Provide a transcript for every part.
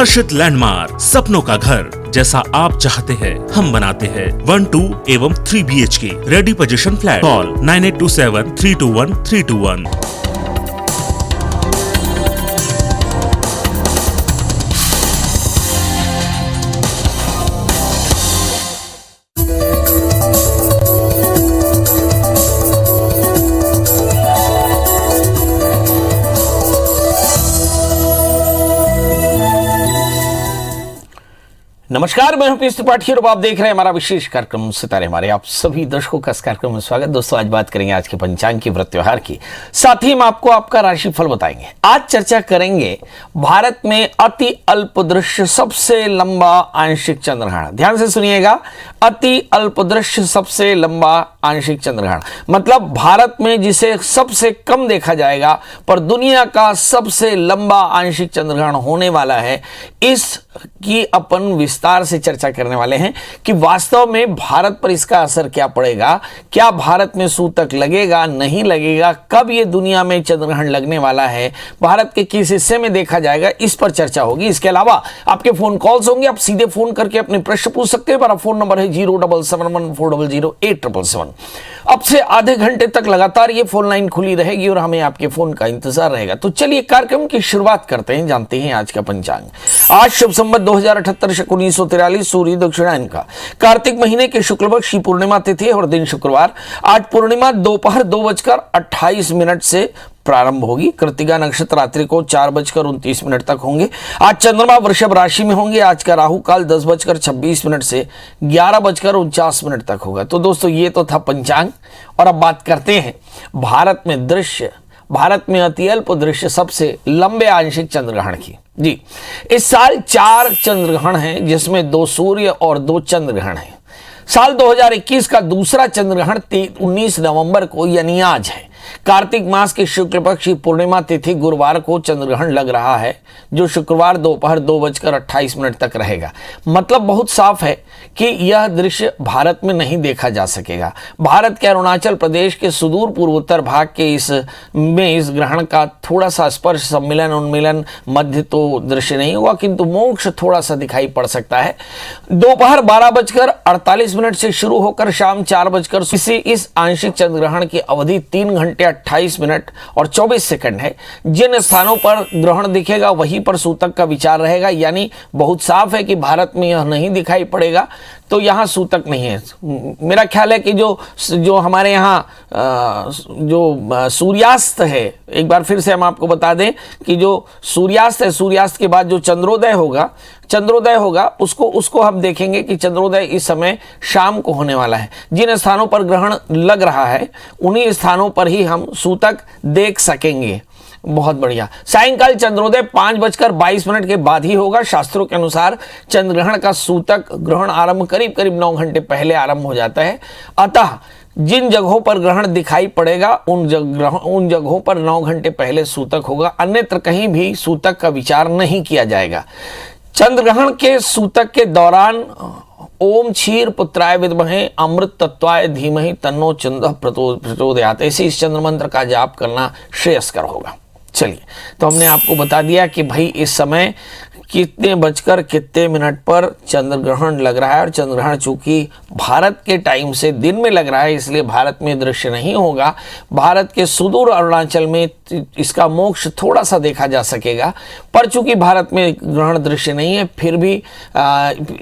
हर्षित landmark, सपनों का घर जैसा आप चाहते हैं हम बनाते हैं। 1, 2 एवं 3 BHK ready position flat. Call 9827321321। नमस्कार, मैं हूं पीयूष त्रिपाठी और आप देख रहे हैं हमारा विशेष कार्यक्रम सितारे हमारे। आप सभी दर्शकों का इस कार्यक्रम में स्वागत। दोस्तों, आज बात करेंगे आज के पंचांग की, व्रत त्योहार की, साथ ही हम आपको आपका राशिफल बताएंगे। आज चर्चा करेंगे भारत में अति अल्प दृश्य सबसे लंबा आंशिक चंद्रग्रहण। ध्यान से सुनिएगा, अति अल्प दृश्य सबसे लंबा आंशिक चंद्रग्रहण मतलब भारत में जिसे सबसे कम देखा जाएगा पर दुनिया का सबसे लंबा आंशिक चंद्रग्रहण होने वाला है। इसकी अपन विस्तार से चर्चा करने वाले हैं कि वास्तव में भारत पर इसका असर क्या पड़ेगा, क्या भारत में सूतक लगेगा, नहीं लगेगा, कब ये दुनिया में चंद्रग्रहण लगने वाला है, भारत के किस हिस्से में देखा जाएगा, इस पर चर्चा होगी। इसके अलावा आपके फोन कॉल्स होंगे, आप सीधे फोन करके अपने प्रश्न पूछ सकते हैं। हमारा फोन नंबर है 07714000877। अब से आधे घंटे तक लगातार ये फोन लाइन खुली रहेगी और हमें आपके फोन का इंतजार रहेगा। तो चलिए कार्यक्रम की शुरुआत करते हैं, जानते हैं आज का पंचांग। आज शुभ संवत 2078 1943, सूर्य दक्षिणायन का कार्तिक महीने के शुक्ल पक्ष की पूर्णिमा तिथि और दिन शुक्रवार। आज पूर्णिमा दोपहर 2:28 से प्रारंभ होगी। कृत्तिका नक्षत्र रात्रि को 4:29 तक होंगे। आज चंद्रमा वृषभ राशि में होंगे। आज का राहु काल 10:26 से 11:49 तक होगा। तो दोस्तों, ये तो था पंचांग और अब बात करते हैं भारत में दृश्य, भारत में अति अल्प दृश्य सबसे लंबे आंशिक चंद्रग्रहण की। जी, इस साल 4 चंद्रग्रहण हैं, जिसमें 2 सूर्य और 2 चंद्रग्रहण हैं। साल 2021 का दूसरा चंद्रग्रहण 19 नवंबर को यानी आज है। कार्तिक मास के शुक्ल पक्ष की पूर्णिमा तिथि गुरुवार को चंद्रग्रहण लग रहा है, जो शुक्रवार दोपहर 2:28 तक रहेगा। मतलब बहुत साफ है कि यह दृश्य भारत में नहीं देखा जा सकेगा। भारत के अरुणाचल प्रदेश के सुदूर पूर्वोत्तर भाग के इस ग्रहण का थोड़ा सा स्पर्श, सम्मिलन, उन्मिलन, मध्य तो दृश्य नहीं हुआ, किंतु मोक्ष थोड़ा सा दिखाई पड़ सकता है। दोपहर 12:48 से शुरू होकर शाम 4 इस आंशिक चंद्रग्रहण की अवधि 3 घंटे 28 मिनट और 24 सेकंड है। जिन स्थानों पर ग्रहण दिखेगा वहीं पर सूतक का विचार रहेगा। यानी बहुत साफ है कि भारत में यह नहीं दिखाई पड़ेगा, तो यहां सूतक नहीं है। मेरा ख्याल है कि जो हमारे यहाँ जो सूर्यास्त है, एक बार फिर से हम आपको बता दें कि जो सूर्यास्त है, सूर्यास्त के बाद जो चंद्रोदय होगा उसको हम देखेंगे कि चंद्रोदय इस समय शाम को होने वाला है। जिन स्थानों पर ग्रहण लग रहा है उन्हीं स्थानों पर ही हम सूतक देख सकेंगे। बहुत बढ़िया। सायंकाल चंद्रोदय 5:22 के बाद ही होगा। शास्त्रों के अनुसार चंद्रग्रहण का सूतक ग्रहण आरंभ करीब 9 घंटे पहले आरंभ हो जाता है। अतः जिन जगहों पर ग्रहण दिखाई पड़ेगा उन जगहों पर 9 घंटे पहले सूतक होगा, अन्यत्र कहीं भी सूतक का विचार नहीं किया जाएगा। चंद्रग्रहण के सूतक के दौरान ओम क्षीर पुत्राय विद्महे अमृत तत्वाय धीमहि तन्नो चंद्र प्रचोदयात्, ऐसे इस चंद्र मंत्र का जाप करना श्रेयस्कर होगा। चलिए, तो हमने आपको बता दिया कि भाई इस समय कितने बजकर कितने मिनट पर चंद्रग्रहण लग रहा है। और चंद्रग्रहण चूंकि भारत के टाइम से दिन में लग रहा है, इसलिए भारत में दृश्य नहीं होगा। भारत के सुदूर अरुणाचल में इसका मोक्ष थोड़ा सा देखा जा सकेगा, पर चूंकि भारत में ग्रहण दृश्य नहीं है, फिर भी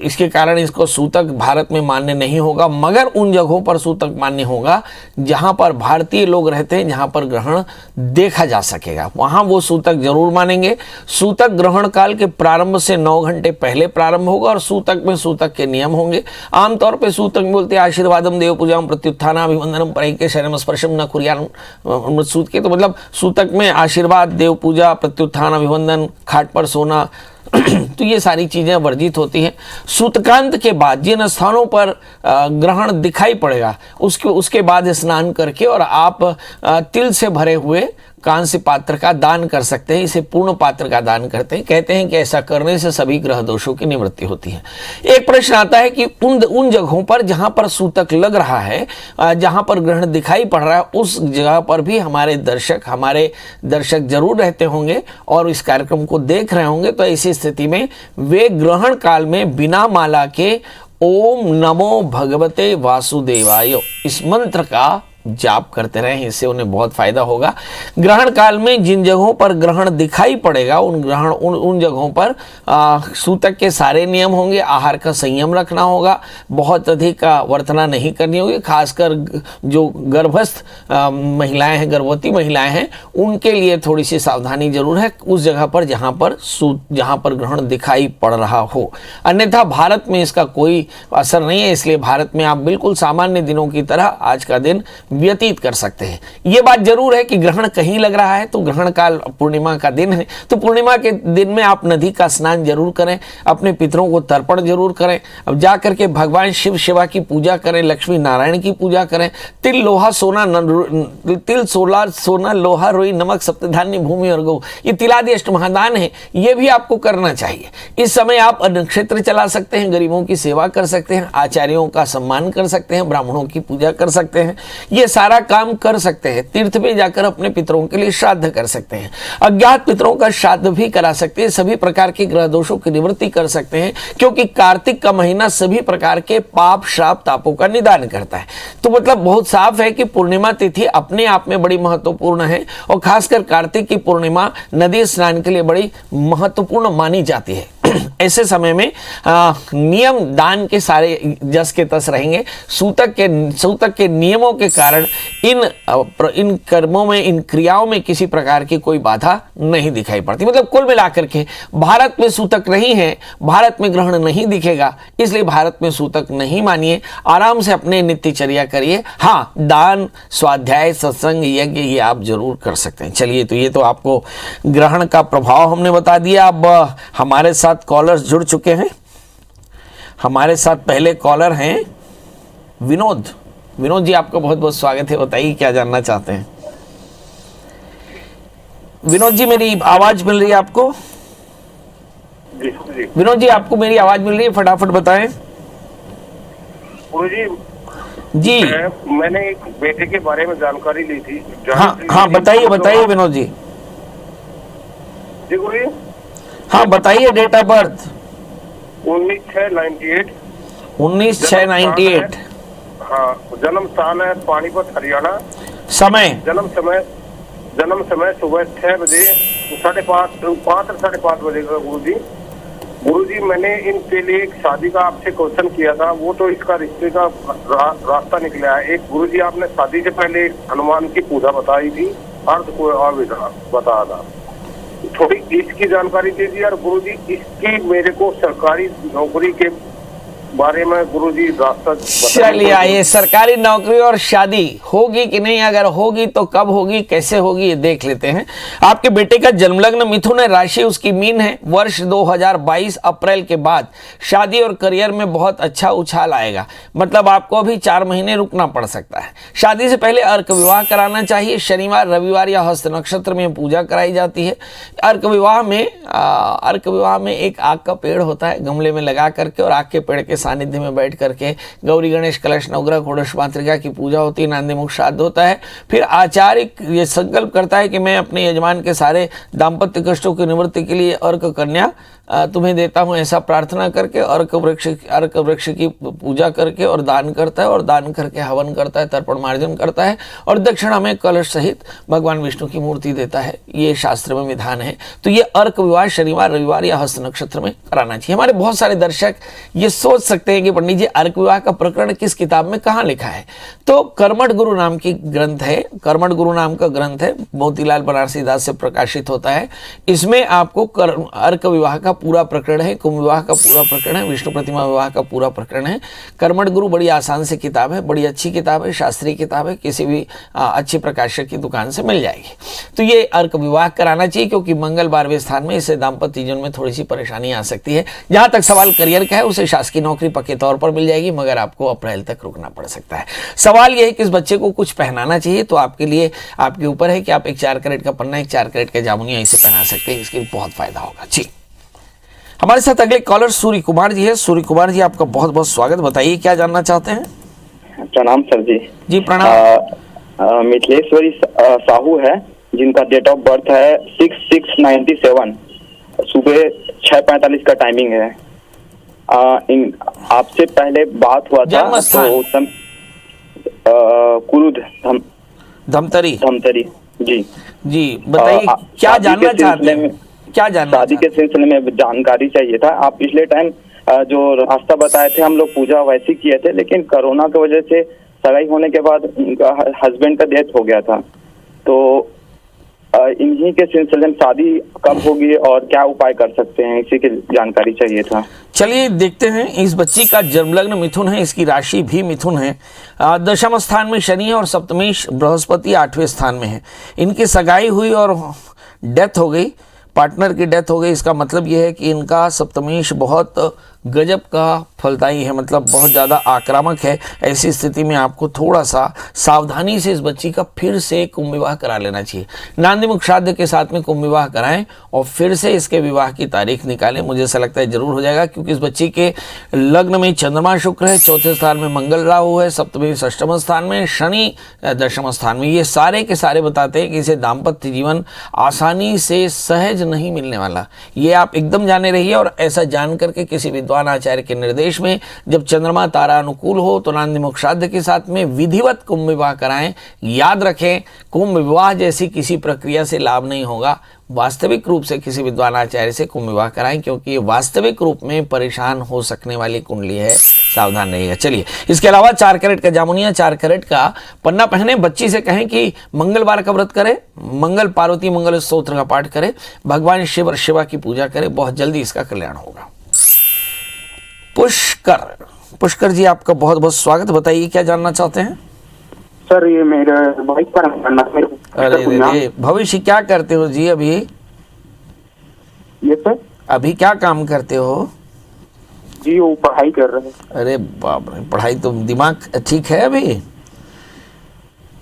इसके कारण इसको सूतक भारत में मान्य नहीं होगा। मगर उन जगहों पर सूतक मान्य होगा जहां पर भारतीय लोग रहते हैं, जहां पर ग्रहण देखा जा सकेगा, वहां वो सूतक जरूर मानेंगे। सूतक ग्रहण काल के प्रारंभ से 9 घंटे पहले प्रारंभ होगा और सूतक में सूतक के नियम होंगे। आमतौर पे सूतक बोलते हैं आशीर्वादम देव पूजाम प्रत्युत्थानाभिवंदनम परैक्य शयनम स्पर्शम न कुर्याम सूत के। तो मतलब सूतक में आशीर्वाद, देव पूजा, प्रत्युत्थान, अभिवंदन, खाट पर सोना तो ये सारी चीजें वर्जित होती हैं। सूतकांत के बाद जिन स्थानों पर ग्रहण दिखाई पड़ेगा उसके बाद स्नान करके और आप तिल से भरे हुए कांस्य पात्र का दान कर सकते हैं, इसे पूर्ण पात्र का दान करते हैं। कहते हैं कि ऐसा करने से सभी ग्रह दोषों की निवृत्ति होती है। एक प्रश्न आता है कि उन जगहों पर जहां पर सूतक लग रहा है, जहां पर ग्रहण दिखाई पड़ रहा है, उस जगह पर भी हमारे दर्शक जरूर रहते होंगे और इस कार्यक्रम को देख रहे होंगे। तो ऐसी स्थिति में वे ग्रहण काल में बिना माला के ओम नमो भगवते वासुदेवाय इस मंत्र का जाप करते रहें, इससे उन्हें बहुत फायदा होगा। ग्रहण काल में जिन जगहों पर ग्रहण दिखाई पड़ेगा उन जगहों पर सूतक के सारे नियम होंगे। आहार का संयम रखना होगा, बहुत अधिक वर्तना नहीं करनी होगी। खासकर जो गर्भस्थ महिलाएं हैं, गर्भवती महिलाएं हैं, उनके लिए थोड़ी सी सावधानी जरूर है उस जगह पर जहां पर ग्रहण दिखाई पड़ रहा हो। अन्यथा भारत में इसका कोई असर नहीं है, इसलिए भारत में आप बिल्कुल सामान्य दिनों की तरह आज का दिन व्यतीत कर सकते हैं। यह बात जरूर है कि ग्रहण कहीं लग रहा है तो ग्रहण काल पूर्णिमा का दिन है, तो पूर्णिमा के दिन में आप नदी का स्नान जरूर करें, अपने पितरों को तर्पण जरूर करें। अब जा करके भगवान शिव शिवा की पूजा करें, लक्ष्मी नारायण की पूजा करें। तिल सोना लोहा रोई नमक सप्तधान्य भूमि और गौ, ये तिलादि अष्टमहादान है, ये भी आपको करना चाहिए। इस समय आप नक्षत्र चला सकते हैं, गरीबों की सेवा कर सकते हैं, आचार्यों का सम्मान कर सकते हैं, ब्राह्मणों की पूजा कर सकते हैं, ये सारा काम कर सकते हैं। तीर्थ पे जाकर अपने पितरों के लिए श्राद्ध कर सकते हैं, अज्ञात पितरों का श्राद्ध भी करा सकते हैं, सभी प्रकार के ग्रह दोषों की निवृत्ति कर सकते हैं, क्योंकि कार्तिक का महीना सभी प्रकार के पाप श्राप तापों का निदान करता है। तो मतलब बहुत साफ है कि पूर्णिमा तिथि अपने आप में बड़ी महत्वपूर्ण है और खासकर कार्तिक की पूर्णिमा नदी स्नान के लिए बड़ी महत्वपूर्ण मानी जाती है। ऐसे समय में नियम दान के सारे जस के तस रहेंगे। सूतक के नियमों के कारण इन कर्मों में, इन क्रियाओं में किसी प्रकार की कोई बाधा नहीं दिखाई पड़ती। मतलब कुल मिलाकर के भारत में सूतक नहीं है, भारत में ग्रहण नहीं दिखेगा, इसलिए भारत में सूतक नहीं मानिए, आराम से अपने नित्यचर्या करिए। हाँ, दान, स्वाध्याय, सत्संग, यज्ञ ये आप जरूर कर सकते हैं। चलिए, तो ये तो आपको ग्रहण का प्रभाव हमने बता दिया। अब हमारे साथ कॉलर्स जुड़ चुके हैं। हमारे साथ पहले कॉलर हैं विनोद जी, आपका बहुत बहुत स्वागत है। बताइए क्या जानना चाहते हैं। विनोद जी, मेरी आवाज मिल रही है आपको? जी। विनोद जी, आपको मेरी आवाज मिल रही है? फटाफट बताएं। जी, मैंने एक बेटे के बारे में जानकारी ली थी। हाँ, बताइए विनोद जी। जी गुरु, हाँ बताइए। Date of birth 19/6/98। 19/6/98। हाँ, जन्म स्थान है पानीपत, हरियाणा। समय जन्म समय सुबह 6 बजे 5:30 बजे का। गुरु जी मैंने इनके लिए एक शादी का आपसे क्वेश्चन किया था, वो तो इसका रिश्ते का रास्ता निकला है। एक गुरु जी आपने शादी से पहले हनुमान की पूजा बताई थी, अर्थ को बताया था, थोड़ी इसकी जानकारी दीजिए। और गुरुजी इसकी मेरे को सरकारी नौकरी के बारे में गुरुजी रास्ता। चलिए, आइए, सरकारी नौकरी और शादी होगी कि नहीं, अगर होगी तो कब होगी, कैसे होगी, ये देख लेते हैं। आपके बेटे का जन्म लग्न मिथुन है, राशि उसकी मीन है। वर्ष 2022 अप्रैल के बाद शादी और करियर में बहुत अच्छा उछाल आएगा। मतलब आपको अभी 4 महीने रुकना पड़ सकता है। शादी से पहले अर्क विवाह कराना चाहिए। शनिवार, रविवार या हस्त नक्षत्र में पूजा कराई जाती है। अर्क विवाह में एक आग का पेड़ होता है, गमले में लगा करके, और आग के पेड़ के सानिध्य में बैठ करके गौरी गणेश कलश नवग्रह षोडश मातृका की पूजा होती है, नांदी मुख श्राद्ध होता है। फिर आचार्य ये संकल्प करता है कि मैं अपने यजमान के सारे दाम्पत्य कष्टों की निवृत्ति के लिए अर्क कन्या तुम्हें देता हूं, ऐसा प्रार्थना करके अर्क वृक्ष की पूजा करके और दान करता है, और दान करके हवन करता है, तर्पण मार्जन करता है, और दक्षिणा में कलश सहित भगवान विष्णु की मूर्ति देता है। ये शास्त्र में विधान है। तो ये अर्क विवाह शनिवार, रविवार या हस्त नक्षत्र में कराना चाहिए। हमारे बहुत सारे दर्शक ये सोच सकते हैं कि पंडित जी अर्क विवाह का प्रकरण किस किताब में कहाँ लिखा है। तो कर्मठ गुरु नाम की ग्रंथ है, कर्मठ गुरु नाम का ग्रंथ है, मोतीलाल बनारसी दास से प्रकाशित होता है। इसमें आपको अर्क विवाह का पूरा प्रकरण है, कुंभ विवाह का पूरा प्रकरण है, विष्णु प्रतिमा विवाह का पूरा प्रकरण है। कर्मठ गुरु बड़ी आसान से किताब है, बड़ी अच्छी किताब है, शास्त्रीय किताब है, किसी भी अच्छे प्रकाशक की दुकान से मिल जाएगी। तो ये अर्क विवाह कराना चाहिए, क्योंकि मंगल 12वें स्थान में, इससे दाम्पत्य जीवन में थोड़ी सी परेशानी आ सकती है। जहां तक सवाल करियर का है, उसे शासकीय नौकरी पक्के तौर पर मिल जाएगी, मगर आपको अप्रैल तक रुकना पड़ सकता है। सवाल यह है कि इस बच्चे को कुछ पहनाना चाहिए, तो आपके लिए आपके ऊपर है कि आप एक 4 कैरेट का पन्ना, एक 4 कैरेट का जामुनिया इसे पहना सकते हैं, इसके बहुत फायदा होगा जी। हमारे साथ अगले कॉलर सूर्य कुमार जी है। सूर्य कुमार जी, आपका बहुत बहुत स्वागत। बताइए क्या जानना चाहते हैं। प्रणाम सर जी। जी प्रणाम। मिथिलेश्वरी साहू है, जिनका डेट ऑफ बर्थ है 6/6/97, सुबह 6:45 का टाइमिंग है। आपसे पहले बात हुआ था तो उस समय कुरुद धमतरी जी बताइए क्या जानना चाहते हैं, क्या जानना शादी के सिलसिले में जानकारी चाहिए था। आप पिछले टाइम जो रास्ता बताए थे, हम लोग पूजा वैसी किए थे, लेकिन कोरोना की वजह से सगाई होने के बाद उनका हस्बैंड का डेथ हो गया था। तो इन्हीं के सिलसिले में शादी कब होगी और क्या उपाय कर सकते हैं, इसी की जानकारी चाहिए था। चलिए देखते हैं। इस बच्ची का जन्म लग्न मिथुन है, इसकी राशि भी मिथुन है, दशम स्थान में शनि है और सप्तमेश बृहस्पति 8वें स्थान में है। इनकी सगाई हुई और डेथ हो गई, पार्टनर की डेथ हो गई। इसका मतलब यह है कि इनका सप्तमेश बहुत गजब का फलदायी है, मतलब बहुत ज़्यादा आक्रामक है। ऐसी स्थिति में आपको थोड़ा सा सावधानी से इस बच्ची का फिर से कुंभ विवाह करा लेना चाहिए। नांदीमुख श्राद्ध के साथ में कुंभ विवाह कराएं और फिर से इसके विवाह की तारीख निकालें। मुझे ऐसा लगता है जरूर हो जाएगा, क्योंकि इस बच्ची के लग्न में चंद्रमा शुक्र है, 4थे स्थान में मंगल राहु है, सप्तमी 8वें स्थान में, शनि 10वें स्थान में। ये सारे के सारे बताते हैं कि इसे दाम्पत्य जीवन आसानी से सहज नहीं मिलने वाला। ये आप एकदम जाने रहिए। और ऐसा जान करके किसी विद्वान आचार्य के निर्देश में जब चंद्रमा तारा अनुकूल हो तो नांदीमुख श्राद्ध के साथ में विधिवत कुंभ विवाह कराएं। याद रखें, कुंभ विवाह जैसी किसी प्रक्रिया से लाभ नहीं होगा। वास्तविक रूप से किसी विद्वान आचार्य से कुंभ विवाह कराएं, क्योंकि ये वास्तविक रूप में परेशान हो सकने वाली कुंडली है, सावधान रहिएगा। चलिए, इसके अलावा 4 कैरेट का जामुनिया, 4 कैरेट का पन्ना पहने। बच्ची से कहें कि मंगलवार का व्रत करे, मंगल पार्वती मंगल स्तोत्र का पाठ करे, भगवान शिव और शिवा की पूजा करे, बहुत जल्दी इसका कल्याण होगा। पुष्कर जी, आपका बहुत बहुत स्वागत। बताइए क्या जानना चाहते हैं। सर, ये मेरे वाइफ पर अरे भविष्य क्या करते हो जी अभी? ये सर अभी क्या काम करते हो जी? वो पढ़ाई कर रहे हैं। अरे बाप रे, पढ़ाई तो दिमाग ठीक है अभी?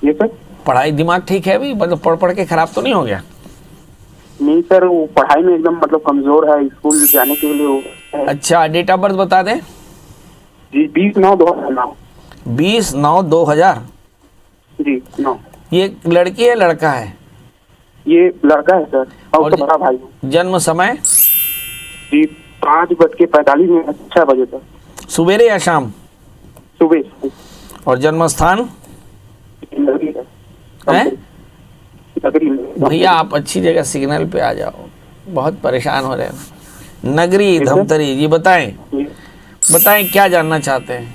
ये सर पढ़ाई दिमाग ठीक है अभी, मतलब पढ़ पढ़ के खराब तो नहीं हो गया? नहीं सर, वो पढ़ाई में एकदम मतलब कमजोर है, स्कूल जाने के लिए वो। अच्छा, डेट ऑफ बर्थ बता दें जी। 20/9/2009। 20/9/2000 जी 9। ये लड़की है लड़का है? ये लड़का है सर, और तो बड़ा भाई है। जन्म समय जी 5:45 6 बजे तक। सुबेरे या शाम? सुबह। और जन्म स्थान है? भैया आप अच्छी जगह सिग्नल पे आ जाओ, बहुत परेशान हो रहे हैं। नगरी धमतरी। जी बताएं क्या जानना चाहते हैं।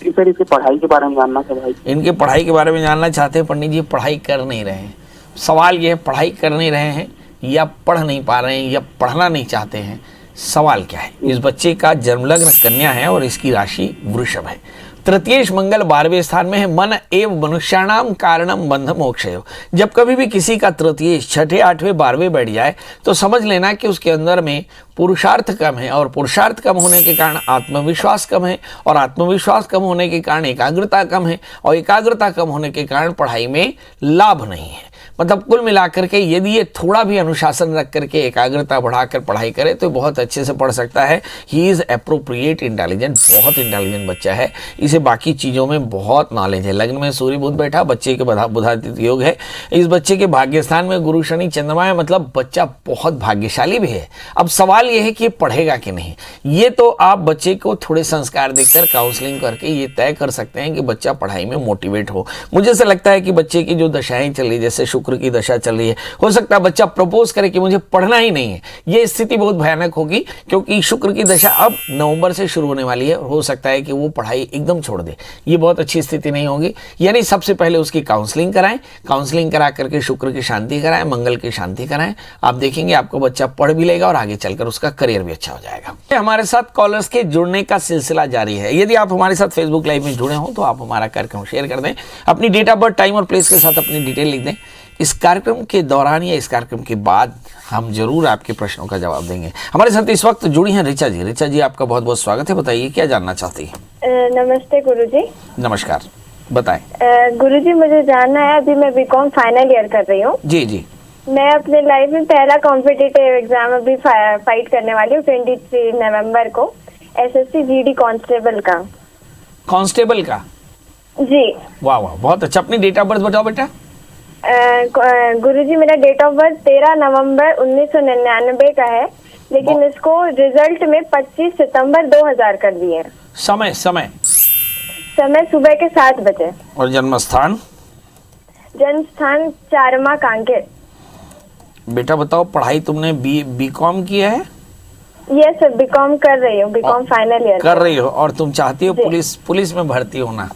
सर, इसके पढ़ाई के बारे में जानना था भाई। इनके पढ़ाई के बारे में जानना चाहते हैं। पंडित जी पढ़ाई कर नहीं रहे हैं। सवाल ये है, पढ़ाई कर नहीं रहे हैं या पढ़ नहीं पा रहे हैं या पढ़ना नहीं चाहते हैं? सवाल क्या है? इस बच्चे का जन्म लग्न कन्या है और इसकी राशि वृषभ है। तृतीयेश मंगल 12वें स्थान में है। मन एव मनुष्याणाम कारणम बंध मोक्षयो। जब कभी भी किसी का तृतीयेश 6ठे 8वें 12वें बैठ जाए तो समझ लेना कि उसके अंदर में पुरुषार्थ कम है, और पुरुषार्थ कम होने के कारण आत्मविश्वास कम है, और आत्मविश्वास कम होने के कारण एकाग्रता कम है, और एकाग्रता कम होने के कारण पढ़ाई में लाभ नहीं है। मतलब कुल मिलाकर के यदि ये थोड़ा भी अनुशासन रख करके एकाग्रता बढ़ाकर पढ़ाई करे तो बहुत अच्छे से पढ़ सकता है। ही इज़ एप्रोप्रिएट इंटेलिजेंट, बहुत इंटेलिजेंट बच्चा है। इसे बाकी चीज़ों में बहुत नॉलेज है। लग्न में सूर्य बुध बैठा, बच्चे के बुधादित्य योग है। इस बच्चे के भाग्य स्थान में गुरु शनि चंद्रमा है, मतलब बच्चा बहुत भाग्यशाली भी है। अब सवाल यह है कि ये पढ़ेगा कि नहीं। ये तो आप बच्चे को थोड़े संस्कार देकर काउंसलिंग करके ये तय कर सकते हैं कि बच्चा पढ़ाई में मोटिवेट हो। मुझे ऐसा लगता है कि बच्चे की जो दशाएं चल रही, जैसे शुक्र शुक्र की दशा चल रही है। हो सकता है बच्चा प्रपोज करे कि मुझे पढ़ना ही नहीं है, ये स्थिति बहुत भयानक होगी, क्योंकि शुक्र की दशा अब नवंबर से शुरू होने वाली है। हो सकता है कि वो पढ़ाई एकदम छोड़ दे, ये बहुत अच्छी स्थिति नहीं होगी। यानी सबसे पहले उसकी काउंसलिंग कराएं, काउंसलिंग करा करके शुक्र की शांति कराएं, मंगल की शांति कराएं। आप देखेंगे आपको बच्चा पढ़ भी लेगा और आगे चलकर उसका करियर भी अच्छा हो जाएगा। हमारे साथ कॉलर्स के जुड़ने का सिलसिला जारी है। यदि आप हमारे साथ फेसबुक लाइव में जुड़े हो तो आप हमारा कार्यक्रम शेयर कर दें, अपनी डेट ऑफ बर्थ, टाइम और प्लेस के साथ अपनी डिटेल लिख दें। इस कार्यक्रम के दौरान या इस कार्यक्रम के बाद हम जरूर आपके प्रश्नों का जवाब देंगे। हमारे साथ इस वक्त जुड़ी हैं ऋचा जी। ऋचा जी, आपका बहुत बहुत स्वागत है। बताइए क्या जानना चाहती हैं? नमस्ते गुरुजी। नमस्कार, बताएं। गुरुजी, मुझे जानना है, अभी मैं बीकॉम फाइनल ईयर कर रही हूँ। जी जी। मैं अपने लाइफ में पहला कॉम्पिटिटिव एग्जाम अभी फाइट करने वाली हूँ 23 नवंबर को, एसएससी जीडी कांस्टेबल का। कांस्टेबल का? जी। वाह वाह, बहुत अच्छा। अपनी डेट ऑफ बर्थ बताओ बेटा। गुरुजी, मेरा डेट ऑफ बर्थ 13 नवंबर 1999 का है, लेकिन इसको रिजल्ट में 25 सितंबर 2000 कर दिए। समय समय समय सुबह के 7 बजे। और जन्म स्थान? जन्म स्थान चारमा, कांकेर। बेटा बताओ, पढ़ाई तुमने बीकॉम की है? ये सब बीकॉम कर रही हूँ, बीकॉम फाइनल ईयर कर रही हो, और तुम चाहती हो पुलिस में भर्ती होना?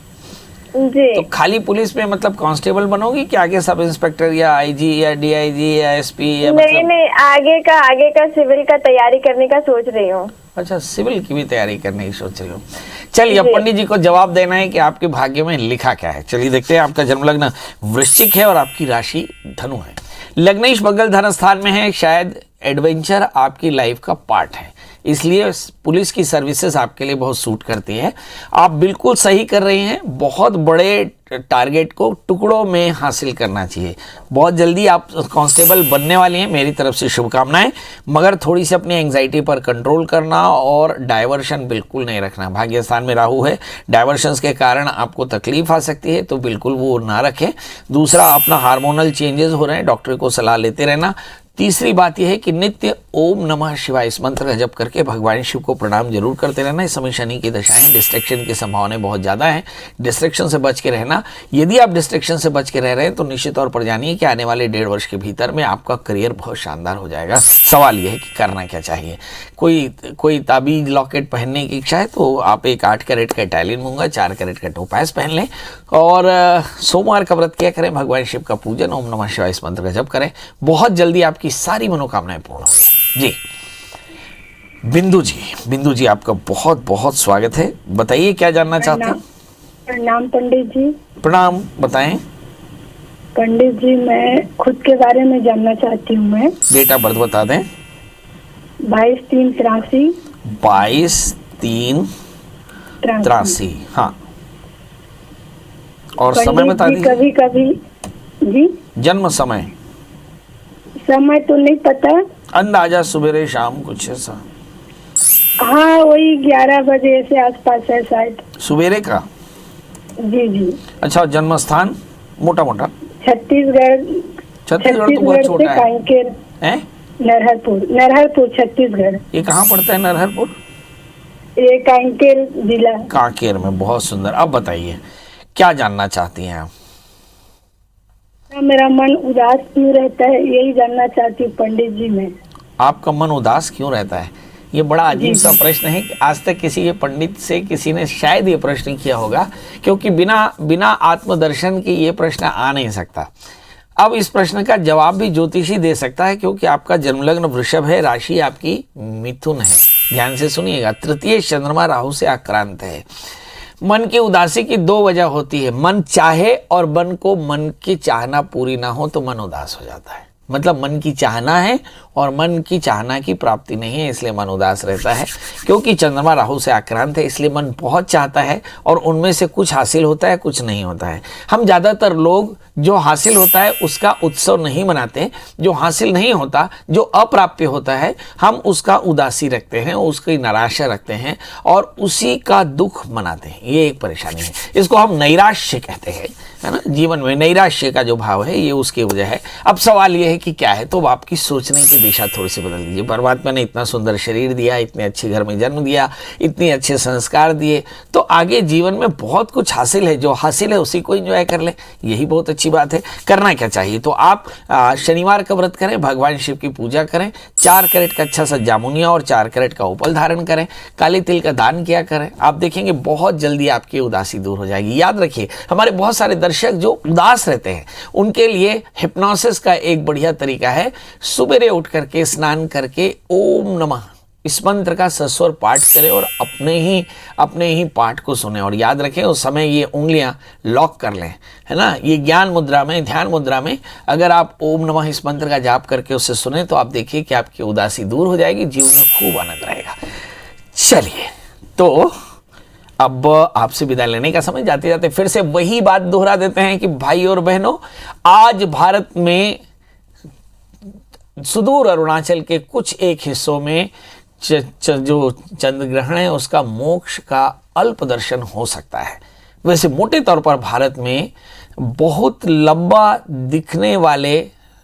जी। तो खाली पुलिस में मतलब कांस्टेबल बनोगी कि आगे सब इंस्पेक्टर या आईजी या डीआईजी या एसपी या नहीं, आगे का सिविल का तैयारी करने का सोच रही हूँ। अच्छा, सिविल की भी तैयारी करने की सोच रही हो। चलिए, अब पंडित जी को जवाब देना है कि आपके भाग्य में लिखा क्या है। चलिए देखते हैं। आपका जन्म लग्न वृश्चिक है और आपकी राशि धनु है। लग्नेश मंगल धन स्थान में है। शायद एडवेंचर आपकी लाइफ का पार्ट है, इसलिए पुलिस की सर्विसेज आपके लिए बहुत सूट करती है। आप बिल्कुल सही कर रही हैं। बहुत बड़े टारगेट को टुकड़ों में हासिल करना चाहिए। बहुत जल्दी आप कांस्टेबल बनने वाली हैं, मेरी तरफ से शुभकामनाएं। मगर थोड़ी सी अपनी एंग्जाइटी पर कंट्रोल करना और डाइवर्शन बिल्कुल नहीं रखना। भाग्य स्थान में राहु है, डाइवर्शंस के कारण आपको तकलीफ आ सकती है, तो बिल्कुल वो ना रखें। दूसरा, अपना हार्मोनल चेंजेस हो रहे हैं, डॉक्टर को सलाह लेते रहना। तीसरी बात यह है कि नित्य ओम नमः शिवाय इस मंत्र का जप करके भगवान शिव को प्रणाम जरूर करते रहना। इस समय शनि की दशाएं, डिस्ट्रैक्शन की संभावनाएं बहुत ज़्यादा हैं। डिस्ट्रैक्शन से बच के रहना। यदि आप डिस्ट्रैक्शन से बच के रह रहे हैं तो निश्चित तौर पर जानिए कि आने वाले 1.5 वर्ष के भीतर में आपका करियर बहुत शानदार हो जाएगा। सवाल यह है कि करना क्या चाहिए। कोई ताबीज लॉकेट पहनने की इच्छा है तो आप एक 8 कैरेट का इटालियन मूंगा, 4 कैरेट का टोपाज पहन लें और सोमवार का व्रत किया करें, भगवान शिव का पूजन, ओम नमः शिवाय इस मंत्र का जप करें। बहुत जल्दी आपकी सारी मनोकामनाएं पूर्ण होंगी। जी। बिंदु जी आपका बहुत बहुत स्वागत है। बताइए क्या जानना चाहते हैं? प्रणाम पंडित जी। प्रणाम, बताएं। पंडित जी, मैं खुद के बारे में जानना चाहती हूँ। मैं डेट ऑफ बर्थ बता दें। 22/3/83। 22/3/83। हाँ, और समय बता दीजिए। कभी जी, जन्म समय तो नहीं पता, अंदाजा सुबह शाम कुछ ऐसा। हाँ, वही 11 बजे से आसपास है शायद। सुबेरे का? जी। अच्छा, जन्म स्थान मोटा छत्तीसगढ़ तो बहुत छोटा है। कांकेर है? नरहरपुर छत्तीसगढ़। ये कहाँ पड़ता है नरहरपुर? ये कांकेर जिला। कांकेर में। बहुत सुंदर। अब बताइए क्या जानना चाहती हैं आप? मेरा मन उदास क्यों रहता है, यही जानना चाहती हूँ पंडित जी। मैं आपका मन उदास क्यों रहता है? ये बड़ा अजीब सा प्रश्न है कि आज तक किसी पंडित से किसी ने शायद ये प्रश्न किया होगा, क्योंकि बिना आत्मदर्शन के ये प्रश्न आ नहीं सकता। अब इस प्रश्न का जवाब भी ज्योतिषी दे सकता है, क्योंकि आपका जन्मलग्न वृषभ है, राशि आपकी मिथुन है। ध्यान से सुनिएगा। तृतीय चंद्रमा राहु से आक्रांत है। मन की उदासी की 2 वजह होती है। मन चाहे और मन की चाहना पूरी ना हो तो मन उदास हो जाता है। मतलब मन की चाहना है और मन की चाहना की प्राप्ति नहीं है, इसलिए मन उदास रहता है। क्योंकि चंद्रमा राहु से आक्रांत है, इसलिए मन बहुत चाहता है और उनमें से कुछ हासिल होता है, कुछ नहीं होता है। हम ज़्यादातर लोग जो हासिल होता है उसका उत्सव नहीं मनाते, जो हासिल नहीं होता, जो अप्राप्य होता है, हम उसका उदासी रखते हैं, उसकी निराशा रखते हैं और उसी का दुख मनाते हैं। ये एक परेशानी है। इसको हम नैराश्य कहते हैं, है ना। जीवन में नैराश्य का जो भाव है ये उसकी वजह है। अब सवाल ये है कि क्या है, तो आपकी सोचने की दिशा थोड़ी सी बदल दीजिए। परमात्मा ने इतना सुंदर शरीर दिया, इतने अच्छे घर में जन्म दिया, इतने अच्छे संस्कार दिए, तो आगे जीवन में बहुत कुछ हासिल है। जो हासिल है उसी को एंजॉय कर ले, यही बहुत अच्छी बात है। करना क्या चाहिए, तो आप शनिवार का व्रत करें, भगवान शिव की पूजा करें, 4 कैरेट का अच्छा सा जामुनिया और 4 कैरेट का उपल धारण करें, काले तिल का दान किया करें। आप देखेंगे बहुत जल्दी आपकी उदासी दूर हो जाएगी। याद रखिए, हमारे बहुत सारे दर्शक जो उदास रहते हैं उनके लिए हिप्नोसिस का एक बढ़िया तरीका है, सुबह उठ करके स्नान करके ओम नमः इस मंत्र का सस्वर पाठ करें और अपने ही पाठ को सुने। और याद रखें उस समय ये उंगलियां लॉक कर लें, है ना। ये ज्ञान मुद्रा में, ध्यान मुद्रा में अगर आप ओम नमः इस मंत्र का जाप करके उससे सुने तो आप देखिए कि आपकी उदासी दूर हो जाएगी, जीवन में खूब आनंद रहेगा। चलिए, तो अब आपसे विदा लेने का समय, जाते जाते फिर से वही बात दोहरा देते हैं कि भाई और बहनों, आज भारत में सुदूर अरुणाचल के कुछ एक हिस्सों में जो चंद्र ग्रहण है उसका मोक्ष का अल्प दर्शन हो सकता है। वैसे मोटे तौर पर भारत में बहुत लंबा दिखने वाले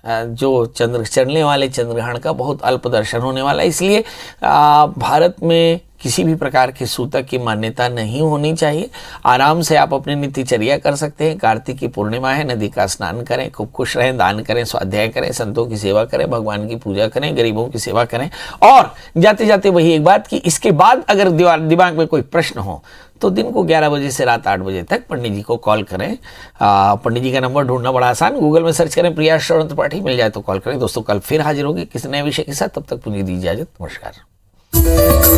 जो चलने वाले चंद्र ग्रहण का बहुत अल्प दर्शन होने वाला है। इसलिए भारत में किसी भी प्रकार के सूतक की मान्यता नहीं होनी चाहिए। आराम से आप अपनी नित्यचर्या कर सकते हैं। कार्तिक की पूर्णिमा है, नदी का स्नान करें, खूब खुश रहें, दान करें, स्वाध्याय करें, संतों की सेवा करें, भगवान की पूजा करें, गरीबों की सेवा करें। और जाते जाते वही एक बात कि इसके बाद अगर दिमाग में कोई प्रश्न हो तो दिन को 11 बजे से रात 8 बजे तक पंडित जी को कॉल करें। पंडित जी का नंबर ढूंढना बड़ा आसान, गूगल में सर्च करें, प्रिया श्रवण त्रिपाठी, मिल जाए तो कॉल करें। दोस्तों, कल फिर हाजिर होगी किसी नए विषय के साथ। तब तक मुझे दीजिए इजाजत। नमस्कार।